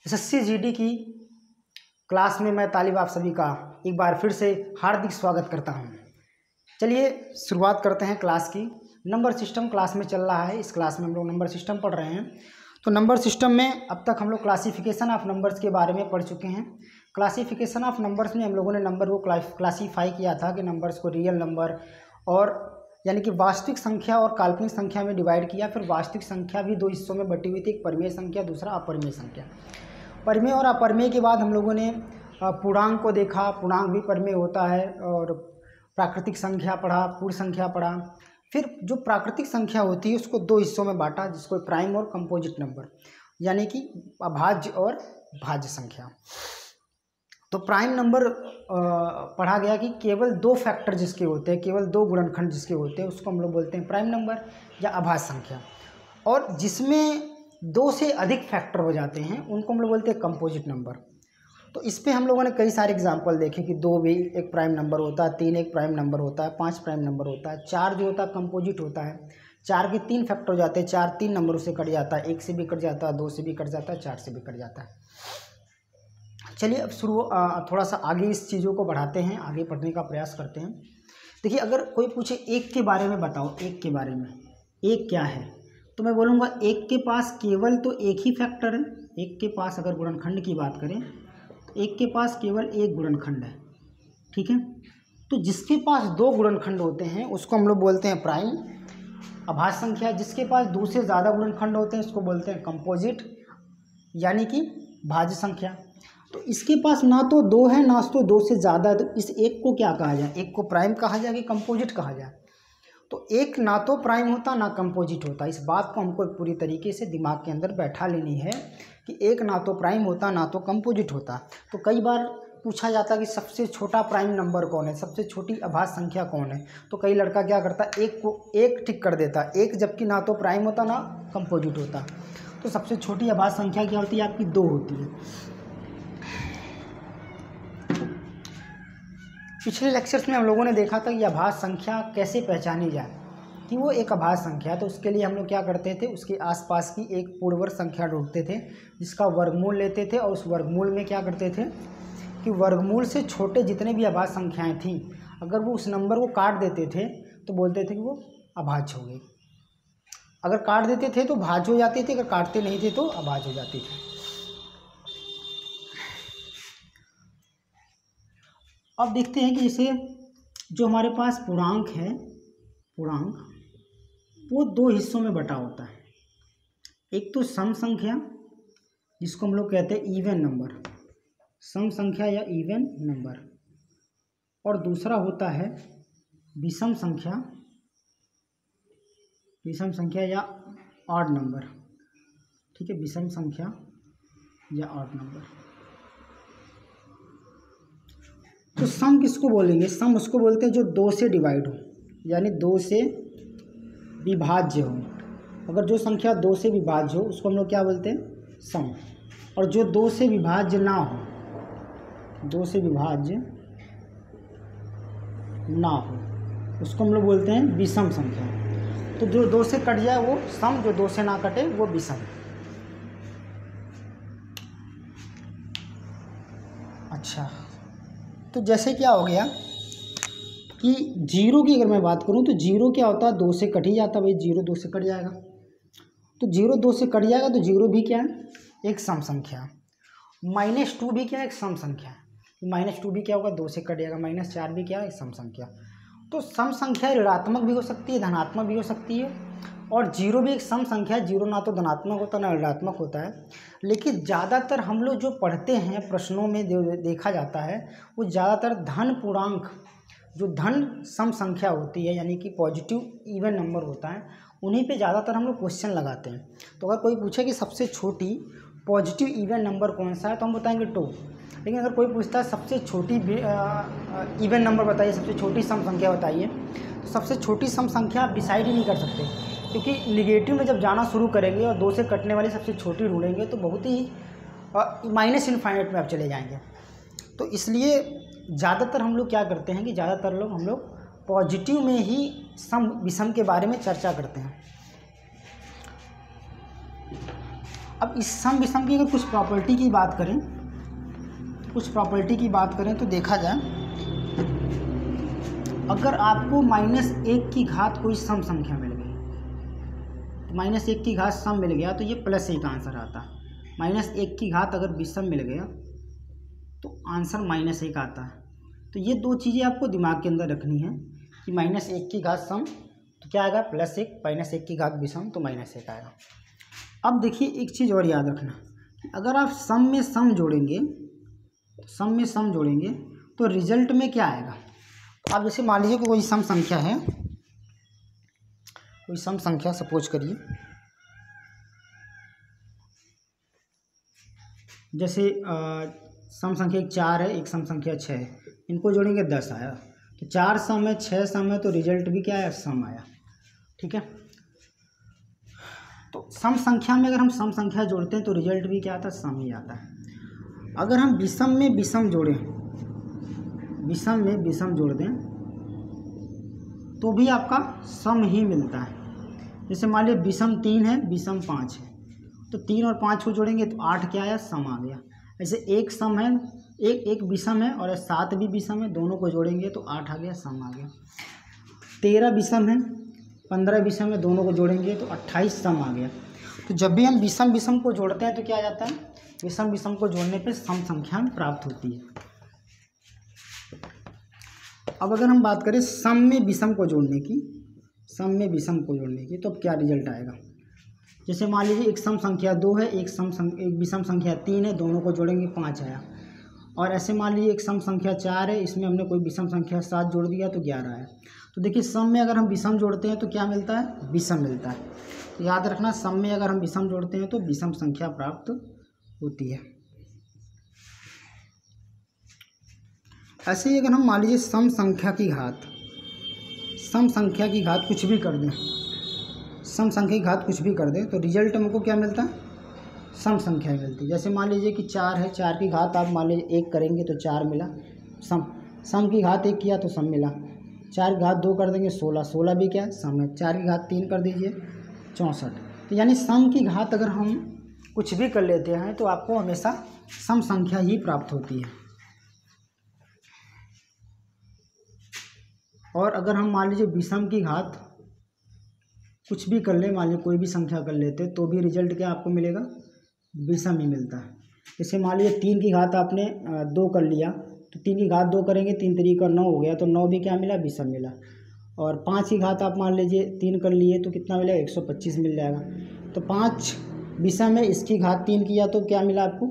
SSC GD की class में मैं तालिब आप सभी का एक बार फिर से हार्दिक स्वागत करता हूं। चलिए शुरुआत करते हैं क्लास की। नंबर सिस्टम क्लास में चल रहा है। इस क्लास में हम लोग नंबर सिस्टम पढ़ रहे हैं। तो नंबर सिस्टम में अब तक हम लोग क्लासिफिकेशन ऑफ नंबर्स के बारे में पढ़ चुके हैं। क्लासिफिकेशन ऑफ नंबर्स में हम लोगों ने नंबर को क्लासीफाई किया था कि नंबर्स को रियल नंबर और यानी कि वास्तविक संख्या और काल्पनिक संख्या में डिवाइड किया। फिर वास्तविक संख्या भी दो हिस्सों में बटी हुई थी, एक परिमेय संख्या, दूसरा अपरिमेय संख्या। परिमेय और अपरिमेय के बाद हम लोगों ने पूर्णांक को देखा। पूर्णांक भी परिमेय होता है। और प्राकृतिक संख्या पढ़ा, पूर्ण संख्या पढ़ा। फिर जो प्राकृतिक संख्या होती है उसको दो हिस्सों में बांटा, जिसको प्राइम और कंपोजिट नंबर यानी कि अभाज्य और भाज्य संख्या। तो प्राइम नंबर पढ़ा गया कि केवल दो फैक्टर जिसके होते हैं, केवल दो गुणनखंड जिसके होते हैं, उसको हम लोग बोलते हैं प्राइम नंबर या अभाज्य संख्या। और जिसमें दो से अधिक फैक्टर हो जाते हैं उनको हम लोग बोलते हैं कंपोजिट नंबर। तो इस पे हम लोगों ने कई सारे एग्जांपल देखे कि दो भी एक प्राइम नंबर होता है, तीन एक प्राइम नंबर होता है, पांच प्राइम नंबर होता है, चार जो होता है कंपोजिट होता है। चार के तीन फैक्टर हो जाते हैं, चार तीन नंबरों से कट जाता है, एक से भी कट जाता है, दो से भी कट जाता है, चार से भी कट जाता है। चलिए अब थोड़ा सा आगे इस चीज़ों को बढ़ाते हैं, आगे पढ़ने का प्रयास करते हैं। देखिए अगर कोई पूछे एक के बारे में बताओ, एक के बारे में, एक क्या है, तो मैं बोलूँगा एक के पास केवल तो एक ही फैक्टर है। एक के पास अगर गुणनखंड की बात करें तो एक के पास केवल एक गुणनखंड है, ठीक है। तो जिसके पास दो गुणनखंड होते हैं उसको हम लोग बोलते हैं प्राइम अभाज्य संख्या। जिसके पास दो से ज़्यादा गुणनखंड होते हैं उसको बोलते हैं कंपोजिट यानी कि भाज्य संख्या। तो इसके पास ना तो दो है ना तो दो से ज़्यादा है, तो इस एक को क्या कहा जाए, एक को प्राइम कहा जाए कि कंपोजिट कहा जाए। तो एक ना तो प्राइम होता ना कंपोजिट होता। इस बात को हमको पूरी तरीके से दिमाग के अंदर बैठा लेनी है कि एक ना तो प्राइम होता ना तो कंपोजिट होता। तो कई बार पूछा जाता कि सबसे छोटा प्राइम नंबर कौन है, सबसे छोटी अभाज्य संख्या कौन है, तो कई लड़का क्या करता, एक को एक टिक कर देता, एक, जबकि ना तो प्राइम होता ना कंपोजिट होता। तो सबसे छोटी अभाज्य संख्या क्या होती है, आपकी दो होती है। पिछले लेक्चर्स में हम लोगों ने देखा था कि अभाज्य संख्या कैसे पहचानी जाए कि वो एक अभाज्य संख्या। तो उसके लिए हम लोग क्या करते थे, उसके आसपास की एक पूर्ववर्ती संख्या ढूंढते थे जिसका वर्गमूल लेते थे, और उस वर्गमूल में क्या करते थे कि वर्गमूल से छोटे जितने भी अभाज्य संख्याएं थीं, अगर वो उस नंबर को काट देते थे तो बोलते थे कि वो अभाज्य हो गई। अगर काट देते थे तो भाज्य हो जाती थी, अगर काटते नहीं थे तो अभाज्य हो जाती थी। अब देखते हैं कि जैसे जो हमारे पास पूर्णांक है, पूर्णांक वो दो हिस्सों में बटा होता है। एक तो सम संख्या जिसको हम लोग कहते हैं इवन नंबर, सम संख्या या इवन नंबर, और दूसरा होता है विषम संख्या, विषम संख्या या ऑड नंबर, ठीक है, विषम संख्या या ऑड नंबर। तो सम किसको बोलेंगे, सम उसको बोलते हैं जो दो से डिवाइड हो, यानी दो से विभाज्य हो। अगर जो संख्या दो से विभाज्य हो उसको हम लोग क्या बोलते हैं, सम। और जो दो से विभाज्य ना हो, दो से विभाज्य ना हो, उसको हम लोग बोलते हैं विषम संख्या। तो जो दो से कट जाए वो सम, जो दो से ना कटे वो विषम। अच्छा, तो जैसे क्या हो गया कि जीरो की अगर मैं बात करूं तो जीरो क्या होता है, दो से कट ही जाता, भाई जीरो दो से कट जाएगा। तो जीरो दो से कट जाएगा तो जीरो भी क्या है, एक सम संख्या। -2 भी क्या है, एक सम संख्या है। -2 भी क्या होगा, दो से कट जाएगा। -4 भी क्या है, एक सम संख्या। तो सम संख्या ऋणात्मक भी हो सकती है, धनात्मक भी हो सकती है, और जीरो भी एक सम संख्या है। जीरो ना तो धनात्मक होता ना ऋणात्मक होता है। लेकिन ज़्यादातर हम लोग जो पढ़ते हैं प्रश्नों में देखा जाता है वो ज़्यादातर धन पूर्णांक, जो धन सम संख्या होती है यानी कि पॉजिटिव इवन नंबर होता है, उन्हीं पे ज़्यादातर हम लोग क्वेश्चन लगाते हैं। तो अगर कोई पूछे कि सबसे छोटी पॉजिटिव इवन नंबर कौन सा है तो हम बताएंगे 2। लेकिन अगर कोई पूछता है सबसे छोटी इवन नंबर बताइए, सबसे छोटी सम संख्या बताइए, तो सबसे छोटी सम संख्या आप डिसाइड ही नहीं कर सकते, क्योंकि निगेटिव में जब जाना शुरू करेंगे और दो से कटने वाली सबसे छोटी ढूंढेंगे तो बहुत ही माइनस इनफाइनाइट में आप चले जाएंगे। तो इसलिए ज़्यादातर हम लोग क्या करते हैं कि ज़्यादातर लोग हम लोग पॉजिटिव में ही सम विषम के बारे में चर्चा करते हैं। अब इस सम विषम की अगर कुछ प्रॉपर्टी की बात करें तो देखा जाए, अगर आपको -1 की घात कोई सम संख्या मिल गई, तो -1 की घात सम मिल गया तो ये +1 आंसर आता। -1 की घात अगर विषम मिल गया तो आंसर -1 आता है। तो ये दो चीज़ें आपको दिमाग के अंदर रखनी है कि -1 की घात सम तो क्या आएगा +1, -1 की घात विषम तो -1 आएगा। अब देखिए एक चीज़ और याद रखना कि अगर आप सम में सम जोड़ेंगे तो रिजल्ट में क्या आएगा। आप जैसे मान लीजिए कि कोई सम संख्या है, कोई सम संख्या सपोज करिए, जैसे सम संख्या एक 4 है, एक सम संख्या 6 है, इनको जोड़ेंगे 10 आया। तो 4 सम है, 6 सम है, तो रिजल्ट भी क्या आया, सम आया। ठीक है, तो सम संख्या में अगर हम सम संख्या जोड़ते हैं तो रिजल्ट भी क्या आता है, सम ही आता है। अगर हम विषम में विषम जोड़ दें तो भी आपका सम ही मिलता है। जैसे मान लीजिए विषम 3 है, विषम 5 है, तो 3 और 5 को जोड़ेंगे तो 8 क्या आया, सम आ गया। ऐसे एक सम है, एक विषम है और 7 भी विषम है, दोनों को जोड़ेंगे तो 8 आ गया, सम आ गया। 13 विषम है, 15 विषम है, दोनों को जोड़ेंगे तो 28 सम आ गया। तो जब भी हम विषम को जोड़ते हैं तो क्या आ जाता है, विषम को जोड़ने पे सम संख्या प्राप्त होती है। अब अगर हम बात करें सम में विषम को जोड़ने की, तो अब क्या रिजल्ट आएगा। जैसे मान लीजिए एक सम संख्या 2 है, एक विषम संख्या 3 है, दोनों को जोड़ेंगे 5 आया। और ऐसे मान लीजिए एक सम संख्या 4 है, इसमें हमने कोई विषम संख्या 7 जोड़ दिया तो 11 आया। तो देखिए सम में अगर हम विषम जोड़ते हैं तो क्या मिलता है, विषम मिलता है। तो याद रखना, सम में अगर हम विषम जोड़ते हैं तो विषम संख्या प्राप्त होती है। ऐसे ही अगर हम मान लीजिए सम संख्या की घात कुछ भी कर दें, तो रिजल्ट हमको क्या मिलता है, सम संख्या मिलती है। जैसे मान लीजिए कि 4 है, 4 की घात आप मान लीजिए 1 करेंगे तो 4 मिला, सम की घात 1 किया तो सम मिला। 4 की घात 2 कर देंगे 16 भी क्या है, सम है। 4 की घात 3 कर दीजिए 64। तो यानी सम की घात अगर हम कुछ भी कर लेते हैं तो आपको हमेशा सम संख्या ही प्राप्त होती है। और अगर हम मान लीजिए विषम की घात कुछ भी कर ले, मान लीजिए कोई भी संख्या कर लेते तो भी रिजल्ट क्या आपको मिलेगा, विषम ही मिलता है। जैसे मान लीजिए 3 की घात आपने 2 कर लिया, तो 3 की घात 2 करेंगे, 3 3 का 9 हो गया, तो 9 भी क्या मिला, विषम मिला। और 5 की घात आप मान लीजिए 3 कर लिए तो कितना मिलेगा, 125 मिल जाएगा। तो 5 विषम है, इसकी घात 3 किया तो क्या मिला आपको,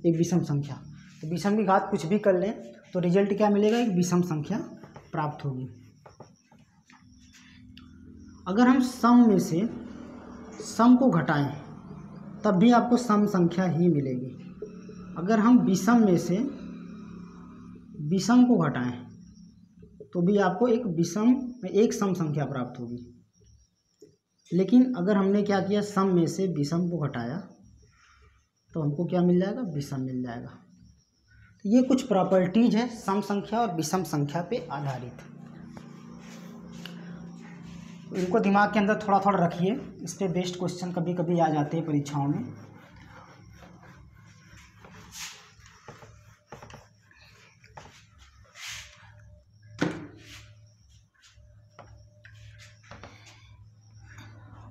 एक विषम संख्या। तो विषम की घात कुछ भी कर लें तो रिजल्ट क्या मिलेगा, एक विषम संख्या प्राप्त होगी। अगर हम सम में से सम को घटाएं तब भी आपको सम संख्या ही मिलेगी। अगर हम विषम में से विषम को घटाएं तो भी आपको एक सम संख्या प्राप्त होगी। लेकिन अगर हमने क्या किया, सम में से विषम को घटाया तो हमको क्या मिल जाएगा, विषम मिल जाएगा। तो ये कुछ प्रॉपर्टीज है सम संख्या और विषम संख्या पे आधारित। इनको दिमाग के अंदर थोड़ा थोड़ा रखिए, इस पे बेस्ड क्वेश्चन कभी कभी आ जाते हैं परीक्षाओं में।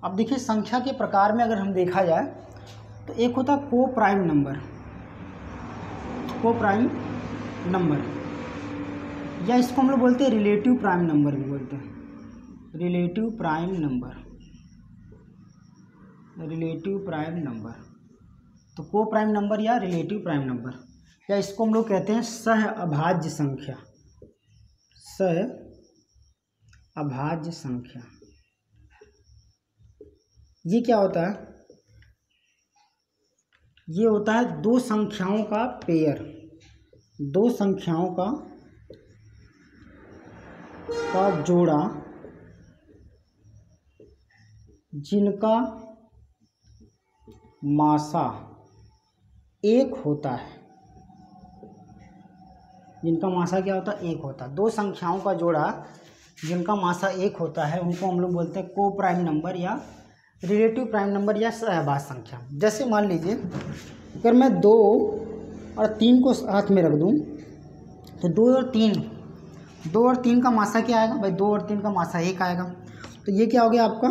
अब देखिए संख्या के प्रकार में अगर हम देखा जाए तो एक होता है को प्राइम नंबर, या इसको हम लोग बोलते हैं रिलेटिव प्राइम नंबर भी बोलते हैं। रिलेटिव प्राइम नंबर, तो को प्राइम नंबर या रिलेटिव प्राइम नंबर, या इसको हम लोग कहते हैं सह अभाज्य संख्या। ये क्या होता है, ये होता है दो संख्याओं का पेयर, दो संख्याओं का जोड़ा जिनका मासा एक होता है। जिनका मासा क्या होता है, एक होता है। दो संख्याओं का जोड़ा जिनका मासा एक होता है उनको हम लोग बोलते हैं को प्राइम नंबर या रिलेटिव प्राइम नंबर या सहभाज्य संख्या। जैसे मान लीजिए अगर मैं 2 और 3 को साथ में रख दूं तो 2 और 3 का मासा क्या आएगा भाई? 2 और 3 का मासा 1 आएगा, तो ये क्या हो गया आपका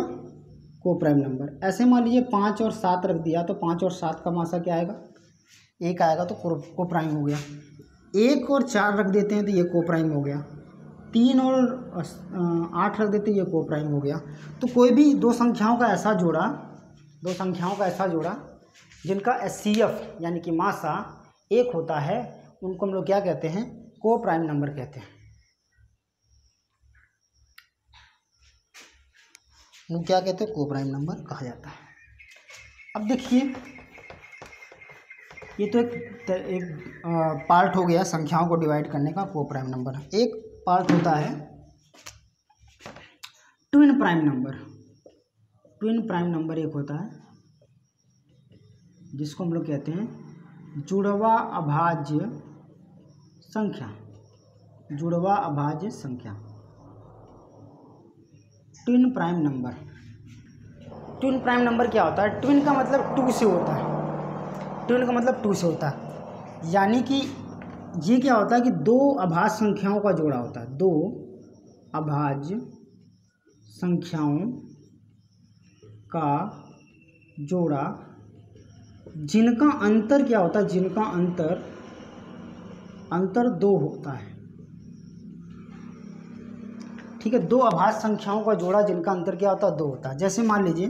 को प्राइम नंबर। ऐसे मान लीजिए 5 और 7 रख दिया तो 5 और 7 का मासा क्या आएगा? 1 आएगा, तो को प्राइम हो गया। 1 और 4 रख देते हैं तो ये को प्राइम हो गया। 3 और 8 रख देते हैं, ये को प्राइम हो गया। तो कोई भी दो संख्याओं का ऐसा जोड़ा जिनका HCF यानी कि मासा 1 होता है, उनको हम लोग क्या कहते हैं? को प्राइम नंबर कहते हैं। वो क्या कहते हैं? को प्राइम नंबर कहा जाता है। अब देखिए ये तो एक पार्ट हो गया संख्याओं को डिवाइड करने का, को प्राइम नंबर। एक पार्ट होता है twin prime number. Twin prime number एक होता है जिसको हम लोग कहते हैं जुड़वा अभाज्य संख्या। जुड़वा अभाज्य संख्या twin prime number. Twin prime number क्या होता है? ट्विन का मतलब 2 से होता है। ट्विन का मतलब 2 से होता है, यानी कि ये क्या होता है कि 2 अभाज्य संख्याओं का जोड़ा होता है। 2 अभाज्य संख्याओं का जोड़ा जिनका अंतर क्या होता है? जिनका अंतर 2 होता है। ठीक है, 2 अभाज्य संख्याओं का जोड़ा जिनका अंतर क्या होता है? 2 होता है। जैसे मान लीजिए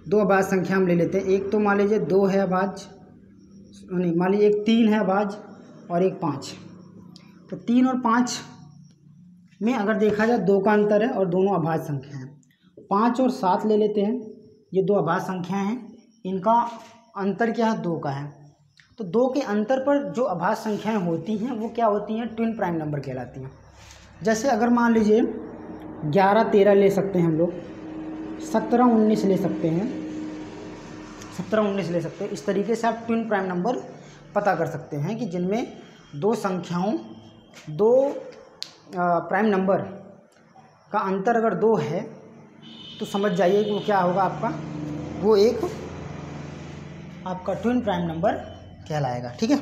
2 अभाज्य संख्या हम ले लेते हैं। एक तो मान लीजिए 2 है अभाज्य, नहीं मान लीजिए एक 3 है अभाज्य और एक 5। तो 3 और 5 में अगर देखा जाए 2 का अंतर है और दोनों अभाज्य संख्या हैं। 5 और 7 ले लेते हैं, ये 2 अभाज्य संख्या हैं, इनका अंतर क्या है? 2 का है। तो 2 के अंतर पर जो अभाज्य संख्याएं होती हैं वो क्या होती हैं? ट्विन प्राइम नंबर कहलाती हैं। जैसे अगर मान लीजिए 11 13 ले सकते हैं हम लोग, 17 19 ले सकते हैं, 17 19 ले सकते हैं। इस तरीके से आप ट्विन प्राइम नंबर पता कर सकते हैं कि जिनमें 2 संख्याओं 2 प्राइम नंबर का अंतर अगर 2 है तो समझ जाइए कि वो क्या होगा आपका? वो एक आपका ट्विन प्राइम नंबर कहलाएगा। ठीक है,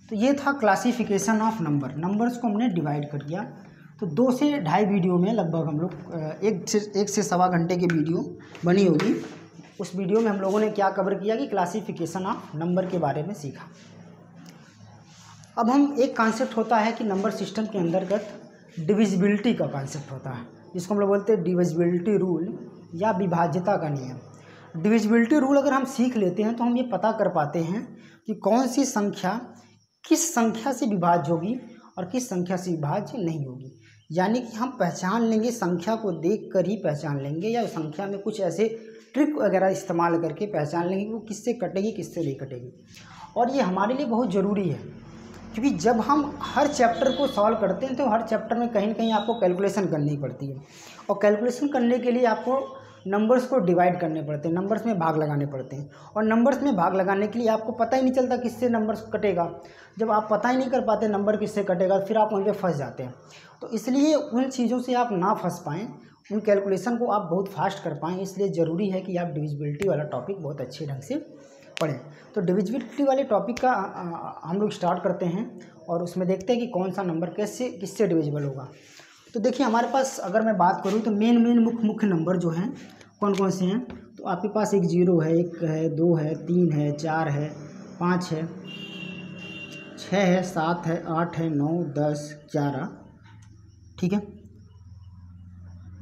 तो ये था क्लासिफिकेशन ऑफ नंबर। नंबर्स को हमने डिवाइड कर दिया। तो 2 से 2.5 वीडियो में लगभग हम लोग 1 से सवा घंटे की वीडियो बनी होगी। उस वीडियो में हम लोगों ने क्या कवर किया कि क्लासिफिकेशन ऑफ नंबर के बारे में सीखा। अब हम एक कॉन्सेप्ट होता है कि नंबर सिस्टम के अंतर्गत डिविजिबिलिटी का कॉन्सेप्ट होता है, जिसको हम लोग बोलते हैं डिविजिबिलिटी रूल या विभाज्यता का नियम। डिविजिबिलिटी रूल अगर हम सीख लेते हैं तो हम ये पता कर पाते हैं कि कौन सी संख्या किस संख्या से विभाज्य होगी और किस संख्या से विभाज्य नहीं होगी। यानी कि हम पहचान लेंगे, संख्या को देखकर ही पहचान लेंगे, या संख्या में कुछ ऐसे ट्रिक वगैरह इस्तेमाल करके पहचान लेंगे कि वो किससे कटेगी किससे नहीं कटेगी। और ये हमारे लिए बहुत ज़रूरी है, क्योंकि जब हम हर चैप्टर को सॉल्व करते हैं तो हर चैप्टर में कहीं ना कहीं आपको कैलकुलेशन करनी पड़ती है, और कैलकुलेशन करने के लिए आपको नंबर्स को डिवाइड करने पड़ते हैं, नंबर्स में भाग लगाने पड़ते हैं। और नंबर्स में भाग लगाने के लिए आपको पता ही नहीं चलता किससे नंबर्स कटेगा। जब आप पता ही नहीं कर पाते नंबर किससे कटेगा, फिर आप वहीं पे फंस जाते हैं। तो इसलिए उन चीज़ों से आप ना फंस पाएँ, उन कैलकुलेशन को आप बहुत फास्ट कर पाएँ, इसलिए ज़रूरी है कि आप डिविजिबिलिटी वाला टॉपिक बहुत अच्छे ढंग से पढ़ें। तो डिविजिबिलिटी वाले टॉपिक का हम लोग स्टार्ट करते हैं और उसमें देखते हैं कि कौन सा नंबर कैसे किससे डिविजिबल होगा। तो देखिए हमारे पास अगर मैं बात करूँ तो मेन मुख्य नंबर जो हैं कौन कौन से हैं, तो आपके पास एक 0 है, 1 है, 2 है, 3 है, 4 है, 5 है, 6 है, 7 है, 8 है, 9 10 11, ठीक है,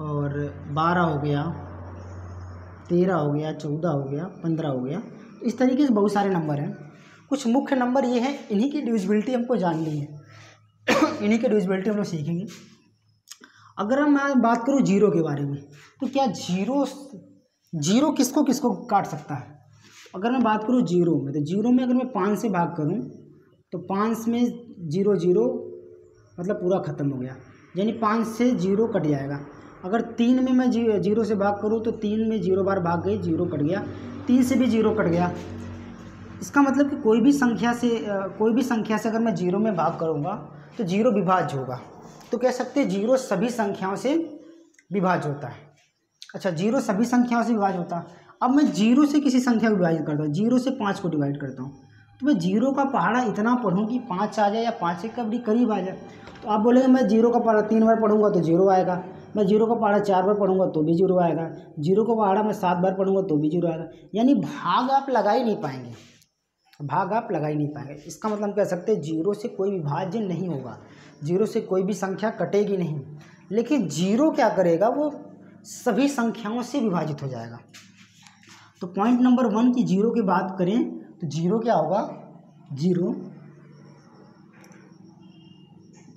और 12 हो गया, 13 हो गया, 14 हो गया, 15 हो गया। तो इस तरीके से बहुत सारे नंबर हैं। कुछ मुख्य नंबर ये हैं, इन्हीं की डिविजिबिलिटी हमको जाननी है इन्हीं की डिविजिबिलिटी हम लोग सीखेंगे। अगर मैं बात करूँ 0 के बारे में, तो क्या जीरो किसको किसको काट सकता है? अगर मैं बात करूँ 0 में, तो 0 में अगर मैं 5 से भाग करूँ तो 5 में 0 0 मतलब पूरा ख़त्म हो गया, यानी 5 से 0 कट जाएगा। अगर 3 में मैं 0 से भाग करूँ तो 3 में 0 बार भाग गई, 0 कट गया, 3 से भी 0 कट गया। इसका मतलब कि कोई भी संख्या से अगर मैं 0 में भाग करूँगा तो 0 विभाज्य होगा। तो कह सकते हैं 0 सभी संख्याओं से विभाज्य होता है। अच्छा, जीरो सभी संख्याओं से विभाज्य होता है। अब मैं जीरो से किसी संख्या को विभाजित करता हूँ, जीरो से 5 को डिवाइड करता हूँ, तो मैं जीरो का पहाड़ा इतना पढ़ूँ कि 5 आ जाए या 5 से कभी करीब आ जाए। तो आप बोलेंगे मैं जीरो का पहाड़ा 3 बार पढ़ूंगा तो जीरो आएगा, मैं जीरो का पहाड़ा 4 बार पढ़ूंगा तो भी जीरो आएगा, जीरो का पहाड़ा मैं 7 बार पढ़ूंगा तो भी जीरो आएगा। यानी भाग आप लगा ही नहीं पाएंगे, भाग आप लगा ही नहीं पाएंगे। इसका मतलब हम कह सकते हैं जीरो से कोई विभाज्य नहीं होगा, जीरो से कोई भी संख्या कटेगी नहीं। लेकिन जीरो क्या करेगा, वो सभी संख्याओं से विभाजित हो जाएगा। तो पॉइंट नंबर 1 की जीरो की बात करें तो जीरो क्या होगा, जीरो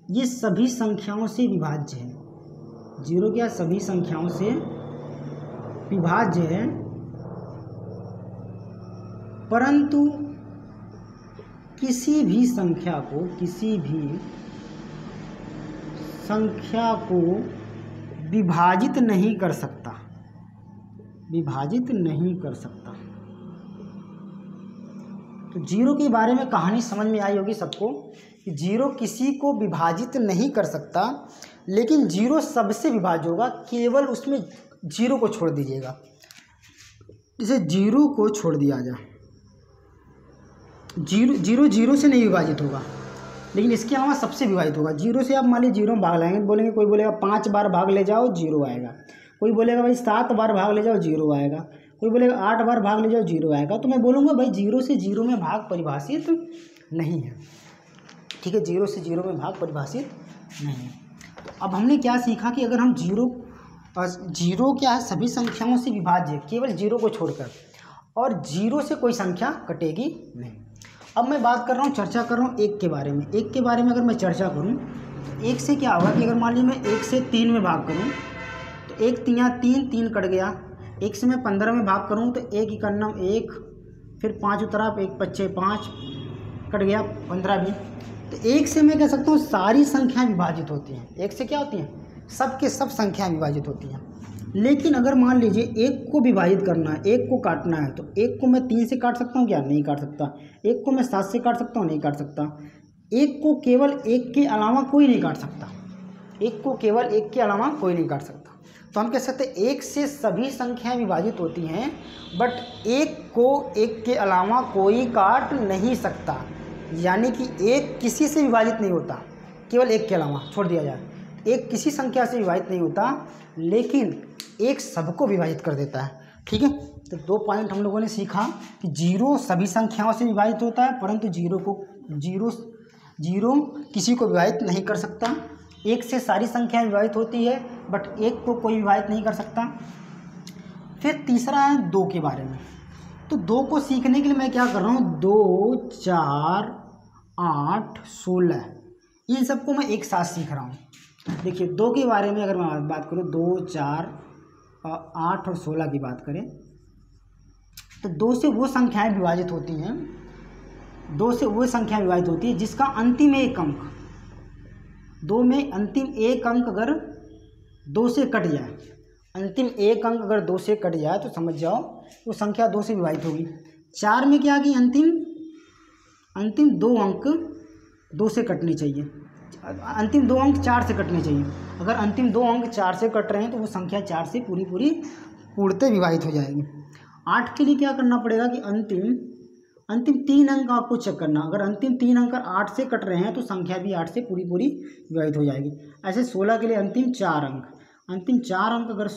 ये सभी संख्याओं से विभाज्य है। जीरो क्या सभी संख्याओं से विभाज्य है, परंतु किसी भी संख्या को विभाजित नहीं कर सकता, विभाजित नहीं कर सकता। तो जीरो के बारे में कहानी समझ में आई होगी सबको कि जीरो किसी को विभाजित नहीं कर सकता, लेकिन जीरो सबसे विभाज्य होगा। केवल उसमें जीरो को छोड़ दीजिएगा, जैसे जीरो को छोड़ दिया जाए, जीरो से नहीं विभाजित होगा, लेकिन इसके अलावा सबसे विभाजित होगा। जीरो से आप मान लीजिए जीरो में भाग लाएंगे, बोलेंगे कोई बोलेगा 5 बार भाग ले जाओ जीरो आएगा, कोई बोलेगा भाई 7 बार भाग ले जाओ जीरो आएगा, कोई बोलेगा 8 बार भाग ले जाओ जीरो आएगा। तो मैं बोलूँगा भाई जीरो से जीरो में भाग परिभाषित नहीं है, ठीक है, जीरो से जीरो में भाग परिभाषित नहीं है। तो अब हमने क्या सीखा कि अगर हम जीरो क्या है सभी संख्याओं से विभाज्य है केवल जीरो को छोड़कर, और जीरो से कोई संख्या कटेगी नहीं। अब मैं बात कर रहा हूँ, चर्चा कर रहा हूँ एक के बारे में। एक के बारे में अगर मैं चर्चा करूँ तो एक से क्या होगा कि अगर मान लीजिए मैं 1 से 3 में भाग करूँ तो 1 तियाँ 3, 3 कट गया। 1 से मैं 15 में भाग करूँ तो 1 इकन्नम 1, फिर 5 उतरा, 1 पच्चे 5 कट गया, 15 भी। तो 1 से मैं कह सकता हूँ सारी संख्याएँ विभाजित होती हैं। 1 से क्या होती हैं, सब के सब संख्याएँ विभाजित होती हैं। लेकिन अगर मान लीजिए 1 को विभाजित करना है, 1 को काटना है, तो 1 को मैं 3 से काट सकता हूँ क्या, नहीं काट सकता। 1 को मैं 7 से काट सकता हूँ, नहीं काट सकता। 1 को केवल 1 के अलावा कोई नहीं काट सकता, 1 को केवल 1 के अलावा कोई नहीं काट सकता। तो हम कह सकते हैं 1 से सभी संख्याएं विभाजित होती हैं, बट 1 को 1 के अलावा कोई काट नहीं सकता। यानी कि 1 किसी से विभाजित नहीं होता, केवल 1 के अलावा छोड़ दिया जाए। 1 किसी संख्या से विभाजित नहीं होता, लेकिन 1 सबको विभाजित कर देता है, ठीक है। तो 2 पॉइंट हम लोगों ने सीखा कि जीरो सभी संख्याओं से विभाजित होता है, परंतु जीरो किसी को विभाजित नहीं कर सकता। 1 से सारी संख्याएं विभाजित होती है, बट 1 को कोई विभाजित नहीं कर सकता। फिर तीसरा है 2 के बारे में। तो 2 को सीखने के लिए मैं क्या कर रहा हूँ, 2, 4, 8, 16 इन सबको मैं एक साथ सीख रहा हूँ। देखिए 2 के बारे में अगर मैं बात करूँ, 2, 4, 8 और 16 की बात करें तो 2 से वो संख्याएं विभाजित होती हैं, 2 से वो संख्या विभाजित होती है जिसका अंतिम एक अंक, 2 में अंतिम एक अंक अगर 2 से कट जाए, अंतिम एक अंक अगर 2 से कट जाए तो समझ जाओ वो संख्या 2 से विभाजित होगी। 4 में क्या कि अंतिम 2 अंक 2 से कटने चाहिए, अंतिम 2 अंक 4 से कटने चाहिए। अगर अंतिम 2 अंक 4 से कट रहे हैं तो वो संख्या 4 से पूर्णतः विभाजित हो जाएगी। 8 के लिए क्या करना पड़ेगा कि अंतिम 3 अंक आपको चेक करना, अगर अंतिम 3 अंक 8 से कट रहे हैं तो संख्या भी 8 से पूरी विभाजित हो जाएगी। ऐसे 16 के लिए अंतिम 4 अंक अगर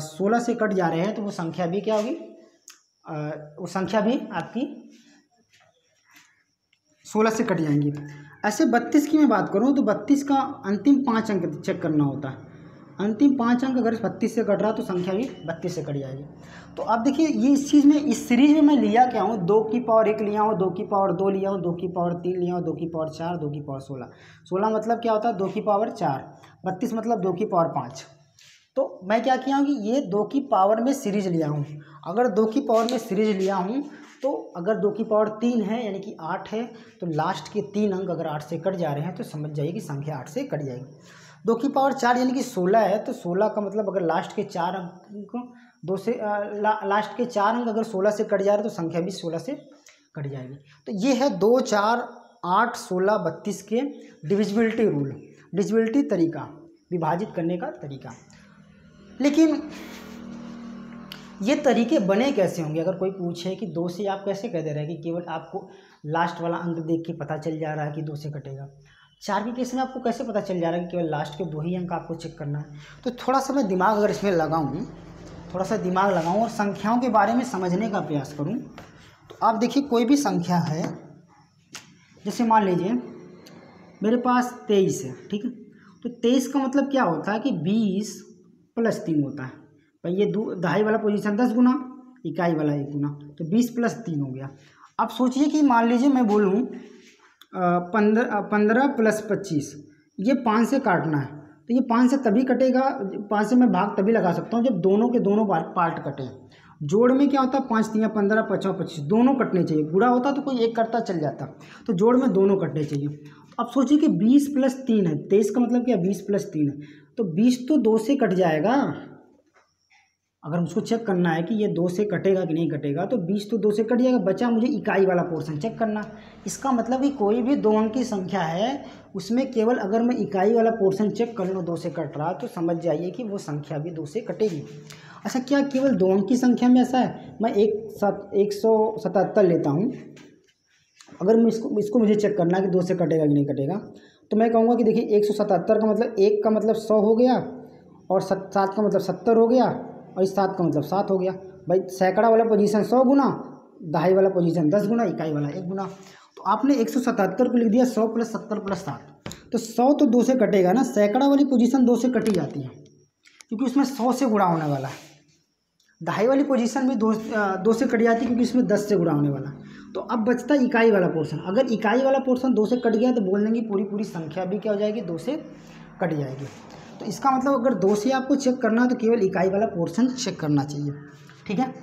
16 से कट जा रहे हैं तो वो संख्या भी क्या होगी, वो संख्या भी आपकी 16 से कट जाएंगी। ऐसे 32 की मैं बात करूं तो 32 का अंतिम 5 अंक चेक करना होता है, अंतिम 5 अंक अगर 32 से कट रहा तो संख्या भी 32 से कट जाएगी। तो अब देखिए ये इस चीज़ में, इस सीरीज में मैं लिया क्या हूँ, 2 की पावर 1 लिया हूँ, 2 की पावर 2 लिया हूँ, 2 की पावर 3 लिया हूँ, 2 की पावर 4, 2 की पावर 16। 16 मतलब क्या होता है 2 की पावर 4, 32 मतलब 2 की पावर 5। तो मैं क्या किया हूँ कि ये 2 की पावर में सीरीज लिया हूँ। अगर 2 की पावर में सीरीज लिया हूँ तो अगर 2 की पावर 3 है यानी कि 8 है, तो लास्ट के 3 अंक अगर 8 से कट जा रहे हैं तो समझ जाइए कि संख्या 8 से कट जाएगी। 2 की पावर 4 यानी कि 16 है, तो 16 का मतलब अगर लास्ट के 4 अंक लास्ट के 4 अंक अगर 16 से कट जा रहे हैं तो संख्या भी 16 से कट जाएगी। तो ये है 2, 4, 8, 16, 32 के डिविजिबिलिटी रूल, डिविजिबिलिटी तरीका, विभाजित करने का तरीका। लेकिन ये तरीके बने कैसे होंगे? अगर कोई पूछे कि 2 से आप कैसे कह दे रहे हैं कि केवल आपको लास्ट वाला अंक देख के पता चल जा रहा है कि 2 से कटेगा। 4 के केस में आपको कैसे पता चल जा रहा है कि केवल लास्ट के 2 ही अंक आपको चेक करना है? तो थोड़ा सा मैं दिमाग अगर इसमें लगाऊँ, थोड़ा सा दिमाग लगाऊँ और संख्याओं के बारे में समझने का प्रयास करूँ, तो आप देखिए कोई भी संख्या है, जैसे मान लीजिए मेरे पास 23 है, ठीक है। तो 23 का मतलब क्या होता है कि 20 + 3 होता है भाई। ये दहाई वाला पोजीशन 10 गुना, इकाई वाला 1 गुना, तो 20 + 3 हो गया। अब सोचिए कि मान लीजिए मैं बोलूँ 15 + 25, ये 5 से काटना है, तो ये 5 से तभी कटेगा, 5 से मैं भाग तभी लगा सकता हूँ जब दोनों के दोनों पार्ट कटें। जोड़ में क्या होता है, 5 × 3 = 15, 5 × 25 दोनों कटने चाहिए। गुणा होता तो कोई एक करता चल जाता, तो जोड़ में दोनों कटने चाहिए। अब सोचिए कि 20 + 3 है, 23 का मतलब क्या, 20 + 3 है, तो 20 तो 2 से कट जाएगा। अगर उसको चेक करना है कि ये 2 से कटेगा कि नहीं कटेगा, तो 20 तो 2 से कट जाएगा, बचा मुझे इकाई वाला पोर्शन चेक करना। इसका मतलब कि कोई भी 2 अंक की संख्या है, उसमें केवल अगर मैं इकाई वाला पोर्शन चेक कर लूँ 2 से कट रहा, तो समझ जाइए कि वो संख्या भी 2 से कटेगी। अच्छा, क्या केवल 2 अंक की संख्या में ऐसा है? मैं 177 लेता हूँ, अगर मैं इसको मुझे चेक करना है कि 2 से कटेगा कि नहीं कटेगा, तो मैं कहूँगा कि देखिए 177 का मतलब 1 का मतलब 100 हो गया, और 7 का मतलब 70 हो गया, और इस 7 का मतलब 7 हो गया। भाई सैकड़ा वाला पोजीशन 100 गुना, दहाई वाला पोजीशन 10 गुना, इकाई वाला 1 गुना। तो आपने 177 को लिख दिया 100 + 70 + 7, तो 100 तो 2 से कटेगा ना, सैकड़ा वाली पोजीशन 2 से कटी जाती है क्योंकि उसमें 100 से गुणा होने वाला है। दहाई वाली पोजीशन भी 2 से कट जाती है क्योंकि इसमें 10 से गुणा होने वाला है। तो अब बचता है इकाई वाला पोर्शन। अगर इकाई वाला पोर्शन 2 से कट गया तो बोल देंगे पूरी संख्या भी क्या हो जाएगी, 2 से कट जाएगी। तो इसका मतलब अगर 2 से आपको चेक करना है तो केवल इकाई वाला पोर्शन चेक करना चाहिए, ठीक है।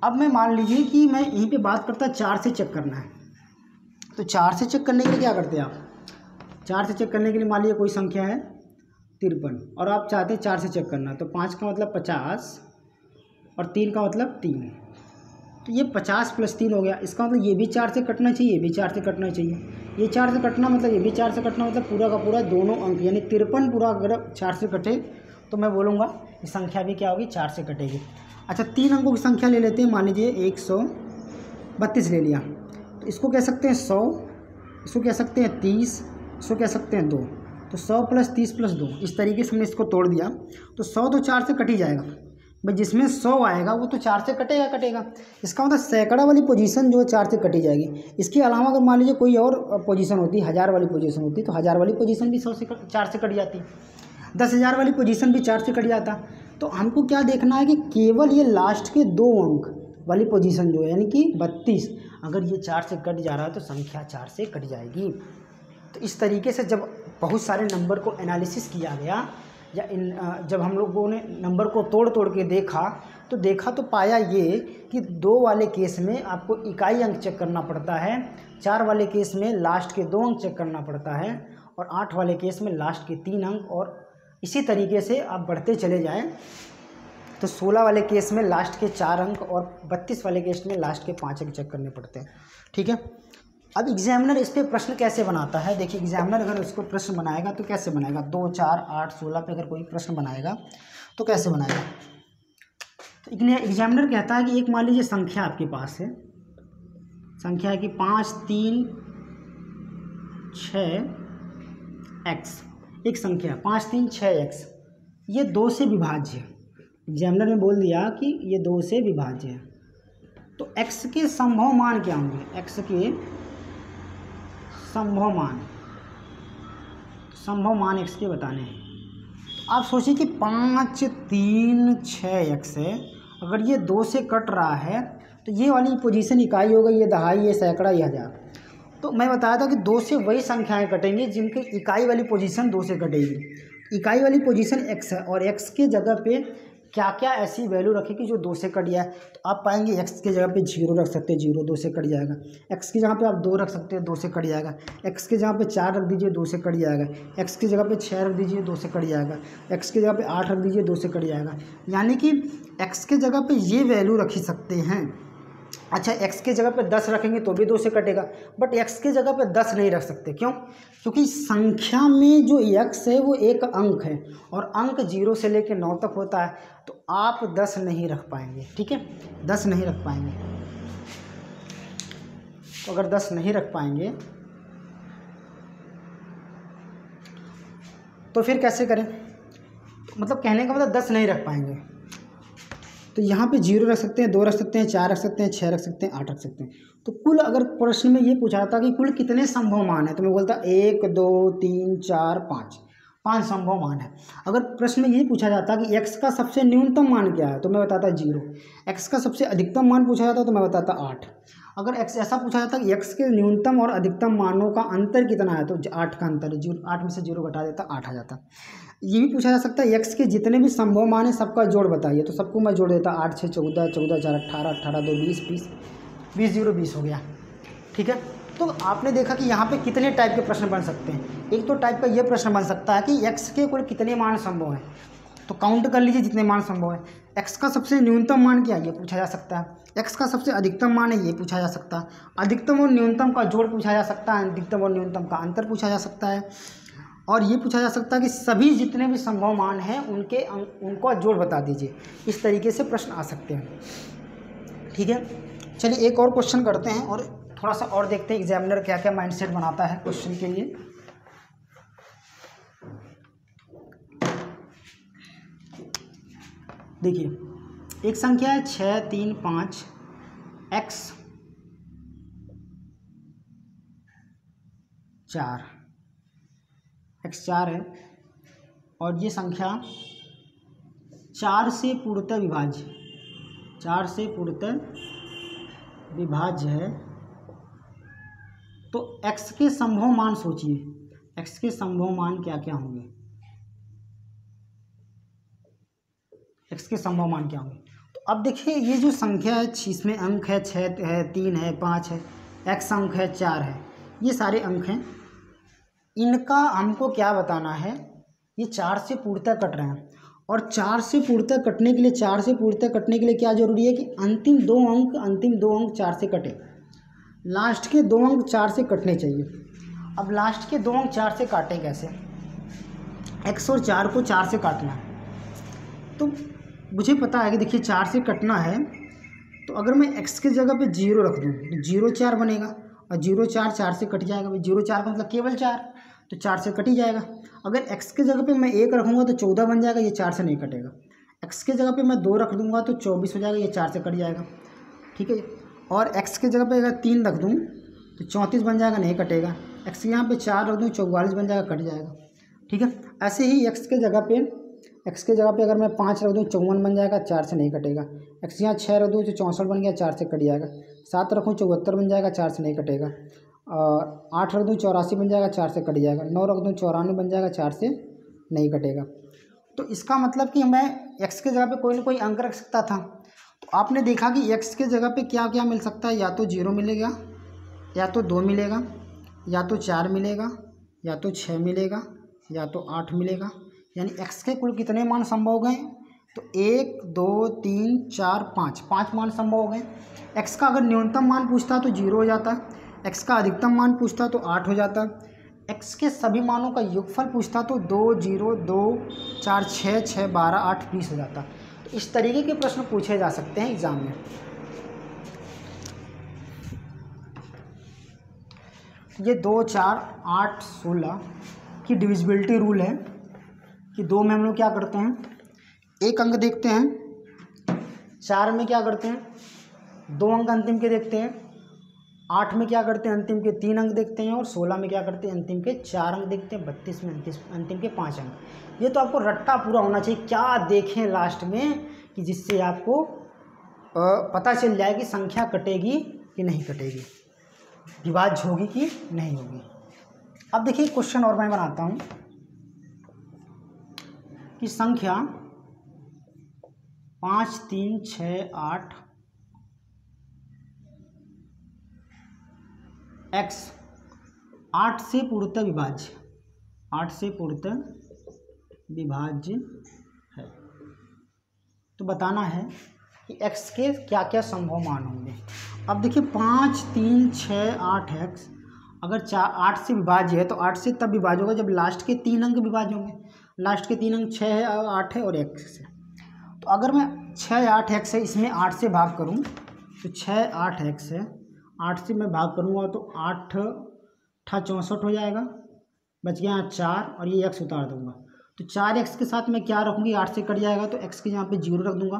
अब मैं मान लीजिए कि मैं यहीं पे बात करता 4 से चेक करना है, तो 4 से चेक करने के लिए क्या करते हैं आप? 4 से चेक करने के लिए मान लीजिए कोई संख्या है 53 और आप चाहते हैं 4 से चेक करना, तो 5 का मतलब 50 और 3 का मतलब 3, तो ये 50 + 3 हो गया। इसका मतलब ये भी 4 से कटना चाहिए, ये भी 4 से कटना चाहिए, ये 4 से कटना मतलब ये भी 4 से कटना, मतलब पूरा का पूरा दोनों अंक यानी 53 पूरा अगर 4 से कटे तो मैं बोलूँगा कि संख्या भी क्या होगी, 4 से कटेगी। अच्छा, 3 अंकों की संख्या ले लेते हैं, मान लीजिए 132 ले लिया, तो इसको कह सकते हैं 100, इसको कह सकते हैं 30, इसको कह सकते हैं 2, तो 100 + 30 + 2, इस तरीके से हमने इसको तोड़ दिया। तो 100 तो 4 से कट ही जाएगा भाई, जिसमें 100 आएगा वो तो 4 से कटेगा। इसका मतलब सैकड़ा वाली पोजीशन जो है 4 से कटी जाएगी। इसके अलावा अगर मान लीजिए कोई और पोजीशन होती, 1000 वाली पोजीशन होती, तो 1000 वाली पोजीशन भी 4 से कट जाती, 10,000 वाली पोजीशन भी 4 से कट जाता। तो हमको क्या देखना है कि केवल ये लास्ट के 2 अंक वाली पोजीशन जो है यानी कि 32, अगर ये 4 से कट जा रहा है तो संख्या 4 से कट जाएगी। तो इस तरीके से जब बहुत सारे नंबर को एनालिसिस किया गया या जब हम लोगों ने नंबर को तोड़ के देखा तो पाया ये कि 2 वाले केस में आपको इकाई अंक चेक करना पड़ता है, 4 वाले केस में लास्ट के 2 अंक चेक करना पड़ता है, और 8 वाले केस में लास्ट के 3 अंक, और इसी तरीके से आप बढ़ते चले जाएं तो 16 वाले केस में लास्ट के 4 अंक और 32 वाले केस में लास्ट के 5 अंक चेक करने पड़ते हैं, ठीक है। अब एग्जामिनर इस पे प्रश्न कैसे बनाता है, देखिए एग्जामिनर अगर इसको प्रश्न बनाएगा तो कैसे बनाएगा, 2, 4, 8, 16 पे अगर कोई प्रश्न बनाएगा तो कैसे बनाएगा। तो एग्जामिनर कहता है कि एक मान लीजिए संख्या आपके पास है, संख्या है कि 5, 3, 6x, एक संख्या 5, 3, 6x, ये 2 से विभाज्य है। एग्जामिनर ने बोल दिया कि ये 2 से विभाज्य है, तो x के संभव मान क्या होंगे, x के संभव मान x के बताने हैं। आप सोचिए कि 5, 3, 6x है, अगर ये 2 से कट रहा है तो ये वाली पोजीशन इकाई हो गई, ये दहाई, ये सैकड़ा, ये 1000। तो मैं बताया था कि 2 से वही संख्याएं कटेंगी जिनकी इकाई वाली पोजीशन 2 से कटेगी। इकाई वाली पोजीशन x है और x के जगह पे क्या क्या ऐसी वैल्यू रखेगी जो 2 से कट जाए, तो आप पाएंगे x के जगह पे 0 रख सकते हैं, 0 2 से कट जाएगा, x की जगह पे आप 2 रख सकते हैं, 2 से कट जाएगा, x की जगह पे 4 रख दीजिए, 2 से कट जाएगा, x की जगह पे 6 रख दीजिए, 2 से कट जाएगा, x की जगह पे 8 रख दीजिए, 2 से कट जाएगा। यानी कि x के जगह पे ये वैल्यू रख ही सकते हैं, अच्छा, x के जगह पे 10 रखेंगे तो भी 2 से कटेगा, बट x के जगह पे 10 नहीं रख सकते। क्यों? क्योंकि संख्या में जो x है वो एक अंक है और अंक 0 से लेकर 9 तक होता है, तो आप 10 नहीं रख पाएंगे। ठीक है, 10 नहीं रख पाएंगे। तो अगर 10 नहीं रख पाएंगे तो फिर कैसे करें? मतलब कहने का मतलब 10 नहीं रख पाएंगे, तो यहाँ पे 0 रख सकते हैं, 2 रख सकते हैं, 4 रख सकते हैं, 6 रख सकते हैं, 8 रख सकते हैं। तो कुल अगर प्रश्न में ये पूछा था कि कुल कितने संभव मान है, तो मैं बोलता 1 2 3 4 5, 5 संभव मान है। अगर प्रश्न में ये पूछा जाता कि x का सबसे न्यूनतम मान क्या है, तो मैं बताता 0। x का सबसे अधिकतम मान पूछा जाता तो मैं बताता 8। अगर x ऐसा पूछा जाता कि x के न्यूनतम और अधिकतम मानों का अंतर कितना है, तो 8 का अंतर है, 8 में से 0 घटा देता 8 आ जाता। ये भी पूछा जा सकता है x के जितने भी संभव मान है सबका जोड़ बताइए, तो सबको मैं जोड़ देता 8 6 14, 14 4 18, 18 2 20, 20 20 0 20 हो गया। ठीक है, तो आपने देखा कि यहाँ पे कितने टाइप के प्रश्न बन सकते हैं। एक तो टाइप का ये प्रश्न बन सकता है कि x के कुल कितने मान संभव हैं, तो काउंट कर लीजिए जितने मान संभव है। x का सबसे न्यूनतम मान क्या है, ये पूछा जा सकता है। x का सबसे अधिकतम मान है, ये पूछा जा सकता है। अधिकतम और न्यूनतम का जोड़ पूछा जा सकता है, अधिकतम और न्यूनतम का अंतर पूछा जा सकता है, और ये पूछा जा सकता है कि सभी जितने भी संभव मान हैं उनको जोड़ बता दीजिए। इस तरीके से प्रश्न आ सकते हैं। ठीक है, चलिए एक और क्वेश्चन करते हैं और थोड़ा सा और देखते हैं एग्जामिनर क्या क्या माइंडसेट बनाता है क्वेश्चन के लिए। देखिए, एक संख्या है 6 3 5 x 4, x 4 है और ये संख्या 4 से पूर्णतः विभाज्य, 4 से पूर्णतः विभाज्य है। तो x के संभव मान सोचिए, x के संभव मान क्या क्या होंगे, x के संभव मान क्या होंगे। तो अब देखिए ये जो संख्या है, इसमें अंक है 6 है, 3 है, 5 है, x अंक है, 4 है, ये सारे अंक हैं। इनका हमको क्या बताना है, ये 4 से पूर्णतः कट रहे हैं, और 4 से पूर्णतः कटने के लिए, 4 से पूर्णतः कटने के लिए क्या जरूरी है कि अंतिम दो अंक 4 से कटे, लास्ट के 2 अंक 4 से कटने चाहिए। अब लास्ट के 2 अंक 4 से काटें कैसे, x और 4 को 4 से काटना है। तो मुझे पता है कि देखिए 4 से कटना है, तो अगर मैं x के जगह पे 0 रख दूँ तो 0 4 बनेगा, और 0 4 4 से कट जाएगा। भाई 0 4 का मतलब केवल 4, तो 4 से कट ही जाएगा। अगर x के जगह पे मैं 1 रखूँगा तो 14 बन जाएगा, ये 4 से नहीं कटेगा। x के जगह पे मैं 2 रख दूँगा तो 24 हो जाएगा, ये 4 से कट जाएगा। ठीक है, और x के जगह पे अगर 3 रख दूँ तो 34 बन जाएगा, नहीं कटेगा। x यहाँ पे 4 रख दूँ 44 बन जाएगा, कट जाएगा। ठीक है, ऐसे ही x के जगह पे अगर मैं 5 रख दूँ 54 बन जाएगा, 4 से नहीं कटेगा। x यहाँ 6 रख दूँ तो 64 बन गया, 4 से कट जाएगा। 7 रखूँ 74 बन जाएगा, 4 से नहीं कटेगा। और 8 रख दूँ 84 बन जाएगा, 4 से कट जाएगा। 9 रख दूँ 94 बन जाएगा, 4 से नहीं कटेगा। तो इसका मतलब कि मैं x के जगह पे कोई ना कोई अंक रख सकता था। तो आपने देखा कि x के जगह पे क्या क्या मिल सकता है, या तो 0 मिलेगा, या तो 2 मिलेगा, या तो 4 मिलेगा, या तो 6 मिलेगा, या तो 8 मिलेगा। यानी x के कुल कितने मान संभव हो गए, तो 1 2 3 4 5, 5 मान संभव हो गए। x का अगर न्यूनतम मान पूछता तो 0 हो जाता, x का अधिकतम मान पूछता तो 8 हो जाता, x के सभी मानों का योगफल पूछता तो 2 0 2 4 6 6 12 8 20 हो जाता। तो इस तरीके के प्रश्न पूछे जा सकते हैं एग्जाम में। ये 2 4 8 16 की डिविजिबिलिटी रूल है कि 2 में हम लोग क्या करते हैं, एक अंक देखते हैं, 4 में क्या करते हैं 2 अंक अंतिम के देखते हैं, 8 में क्या करते हैं अंतिम के 3 अंक देखते हैं, और 16 में क्या करते हैं अंतिम के 4 अंक देखते हैं, 32 में अंतिम के 5 अंक। ये तो आपको रट्टा पूरा होना चाहिए, क्या देखें लास्ट में कि जिससे आपको पता चल जाए कि संख्या कटेगी कि नहीं कटेगी, विभाज्य होगी कि नहीं होगी। अब देखिए क्वेश्चन और मैं बनाता हूँ कि संख्या 5 3 6 8 x 8 से पूर्णतः विभाज्य, 8 से पूर्णतः विभाज्य है। तो बताना है कि x के क्या क्या संभव मान होंगे। अब देखिए 5, 3, 6, 8 एक्स, अगर 8 से विभाज्य है तो 8 से तब विभाज्य होगा जब लास्ट के 3 अंक विभाज्य होंगे। लास्ट के 3 अंक 6 है और 8 है और एक्स है। तो अगर मैं 6, 8 एक्स है इसमें 8 से भाग करूं तो 6, 8 एक्स है, 8 से मैं भाग करूंगा तो 8 8 64 हो जाएगा, बच गया 4 और ये एक्स उतार दूंगा। तो 4 एक्स के साथ मैं क्या रखूँगी, 8 से कट जाएगा तो एक्स के यहाँ पे 0 रख दूंगा।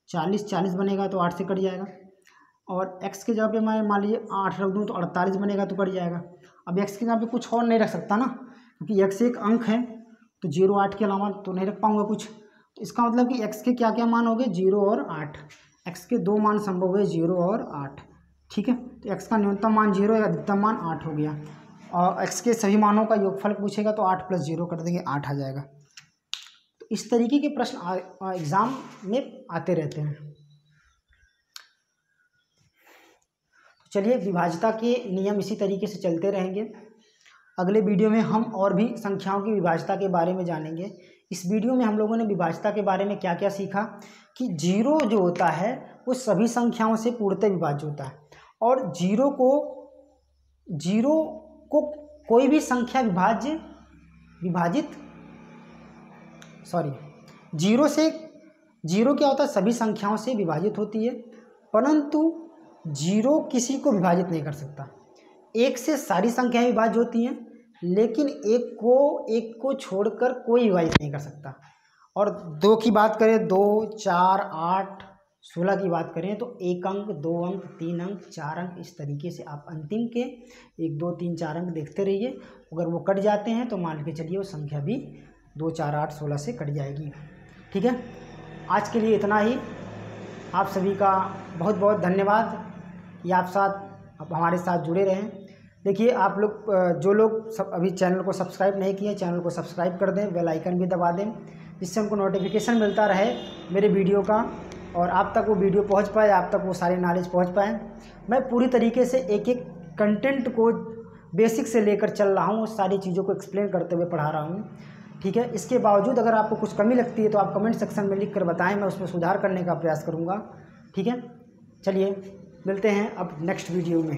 40 40 बनेगा तो 8 से कट जाएगा और x के जगह पे मैं मान लीजिए 8 रख दूँ तो 48 बनेगा तो कट जाएगा। अब x के जगह पे कुछ और नहीं रख सकता ना, क्योंकि x एक अंक है तो 0 8 के अलावा तो नहीं रख पाऊँगा कुछ। तो इसका मतलब कि x के क्या क्या मान हो गए, 0 और 8। x के 2 मान संभव है, 0 और 8। ठीक है, तो x का न्यूनतम मान 0 है, अधिकतम मान 8 हो गया। और x के सभी मानों का योगफल पूछेगा तो 8 + 0 कर देंगे, 8 आ जाएगा। तो इस तरीके के प्रश्न एग्ज़ाम में आते रहते हैं। चलिए, विभाज्यता के नियम इसी तरीके से चलते रहेंगे। अगले वीडियो में हम और भी संख्याओं की विभाज्यता के बारे में जानेंगे। इस वीडियो में हम लोगों ने विभाज्यता के बारे में क्या क्या सीखा कि 0 जो होता है वो सभी संख्याओं से पूर्णतः विभाज्य होता है और 0 को कोई भी संख्या जीरो क्या होता है, सभी संख्याओं से विभाजित होती है, परंतु 0 किसी को विभाजित नहीं कर सकता। 1 से सारी संख्याएं विभाज्य होती हैं, लेकिन एक को छोड़कर कोई विभाजित नहीं कर सकता। और 2 की बात करें, 2, 4, 8, 16 की बात करें तो 1 अंक, 2 अंक, 3 अंक, 4 अंक, इस तरीके से आप अंतिम के 1, 2, 3, 4 अंक देखते रहिए। अगर वो कट जाते हैं तो मान के चलिए वो संख्या भी 2, 4, 8, 16 से कट जाएगी। ठीक है, आज के लिए इतना ही। आप सभी का बहुत बहुत धन्यवाद कि आप हमारे साथ जुड़े रहें। देखिए, आप लोग जो लोग अभी चैनल को सब्सक्राइब नहीं किए, चैनल को सब्सक्राइब कर दें, बेल आइकन भी दबा दें, जिससे हमको नोटिफिकेशन मिलता रहे मेरे वीडियो का और आप तक वो वीडियो पहुंच पाए, आप तक वो सारी नॉलेज पहुंच पाए। मैं पूरी तरीके से एक एक कंटेंट को बेसिक से लेकर चल रहा हूँ, उस सारी चीज़ों को एक्सप्लेन करते हुए पढ़ा रहा हूँ। ठीक है, इसके बावजूद अगर आपको कुछ कमी लगती है तो आप कमेंट सेक्शन में लिख कर बताएं, मैं उसमें सुधार करने का प्रयास करूँगा। ठीक है, चलिए मिलते हैं अब नेक्स्ट वीडियो में।